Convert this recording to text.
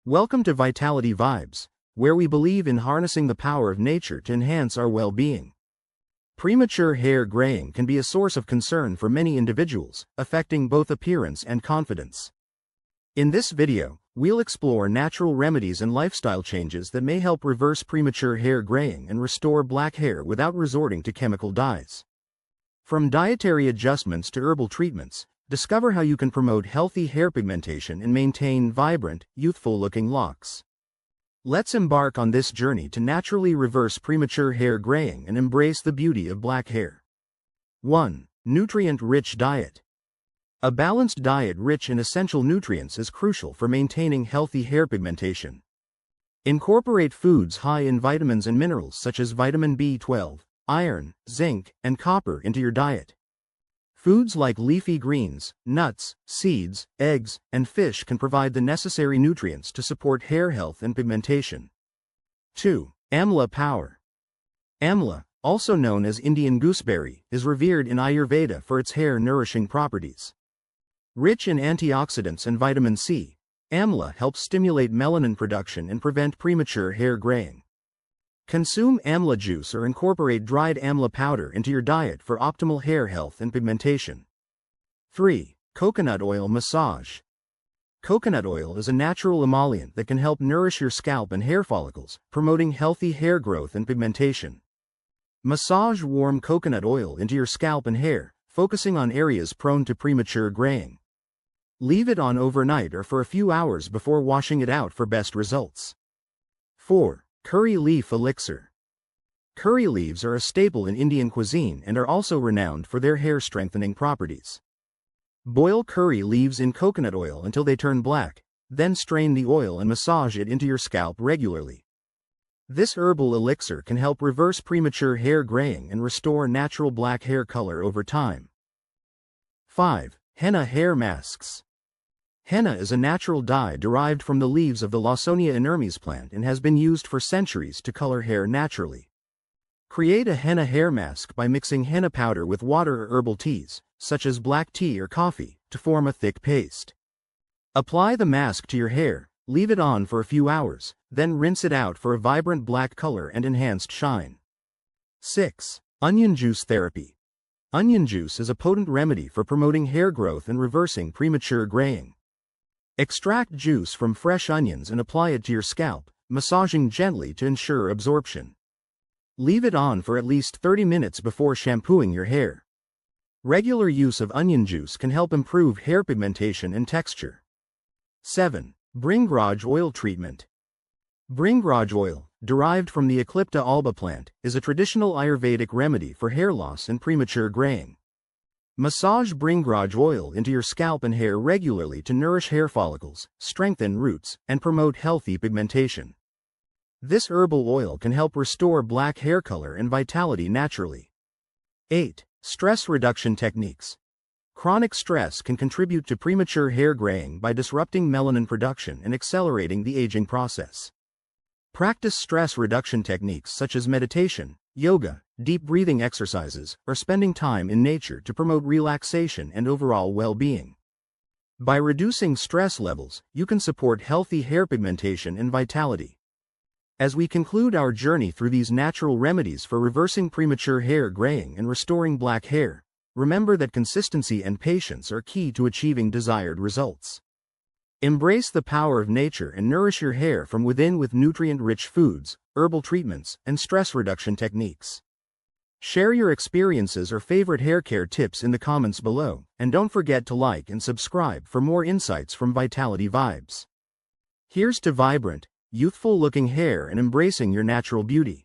Welcome to Vitality Vibes, where we believe in harnessing the power of nature to enhance our well-being. Premature hair graying can be a source of concern for many individuals, affecting both appearance and confidence. In this video, we'll explore natural remedies and lifestyle changes that may help reverse premature hair graying and restore black hair without resorting to chemical dyes. From dietary adjustments to herbal treatments, discover how you can promote healthy hair pigmentation and maintain vibrant, youthful-looking locks. Let's embark on this journey to naturally reverse premature hair graying and embrace the beauty of black hair. 1. Nutrient-rich diet. A balanced diet rich in essential nutrients is crucial for maintaining healthy hair pigmentation. Incorporate foods high in vitamins and minerals such as vitamin B12, iron, zinc, and copper into your diet. Foods like leafy greens, nuts, seeds, eggs, and fish can provide the necessary nutrients to support hair health and pigmentation. 2. Amla power. Amla, also known as Indian gooseberry, is revered in Ayurveda for its hair-nourishing properties. Rich in antioxidants and vitamin C, amla helps stimulate melanin production and prevent premature hair graying. Consume amla juice or incorporate dried amla powder into your diet for optimal hair health and pigmentation. 3. Coconut oil massage. Coconut oil is a natural emollient that can help nourish your scalp and hair follicles, promoting healthy hair growth and pigmentation. Massage warm coconut oil into your scalp and hair, focusing on areas prone to premature graying. Leave it on overnight or for a few hours before washing it out for best results. 4. Curry leaf elixir. Curry leaves are a staple in Indian cuisine and are also renowned for their hair-strengthening properties. Boil curry leaves in coconut oil until they turn black, then strain the oil and massage it into your scalp regularly. This herbal elixir can help reverse premature hair graying and restore natural black hair color over time. 5. Henna hair masks. Henna is a natural dye derived from the leaves of the Lawsonia inermis plant and has been used for centuries to color hair naturally. Create a henna hair mask by mixing henna powder with water or herbal teas, such as black tea or coffee, to form a thick paste. Apply the mask to your hair, leave it on for a few hours, then rinse it out for a vibrant black color and enhanced shine. 6. Onion juice therapy. Onion juice is a potent remedy for promoting hair growth and reversing premature graying. Extract juice from fresh onions and apply it to your scalp, massaging gently to ensure absorption. Leave it on for at least 30 minutes before shampooing your hair. Regular use of onion juice can help improve hair pigmentation and texture. 7. Bringraj oil treatment. Bringraj oil, derived from the Eclipta alba plant, is a traditional Ayurvedic remedy for hair loss and premature graying. Massage bringraj oil into your scalp and hair regularly to nourish hair follicles, strengthen roots, and promote healthy pigmentation. This herbal oil can help restore black hair color and vitality naturally. 8. Stress reduction techniques. Chronic stress can contribute to premature hair graying by disrupting melanin production and accelerating the aging process. Practice stress reduction techniques such as meditation, yoga, deep breathing exercises, or spending time in nature to promote relaxation and overall well-being. By reducing stress levels, you can support healthy hair pigmentation and vitality. As we conclude our journey through these natural remedies for reversing premature hair graying and restoring black hair, remember that consistency and patience are key to achieving desired results. Embrace the power of nature and nourish your hair from within with nutrient-rich foods, herbal treatments, and stress reduction techniques. Share your experiences or favorite hair care tips in the comments below, and don't forget to like and subscribe for more insights from Vitality Vibes. Here's to vibrant, youthful-looking hair and embracing your natural beauty.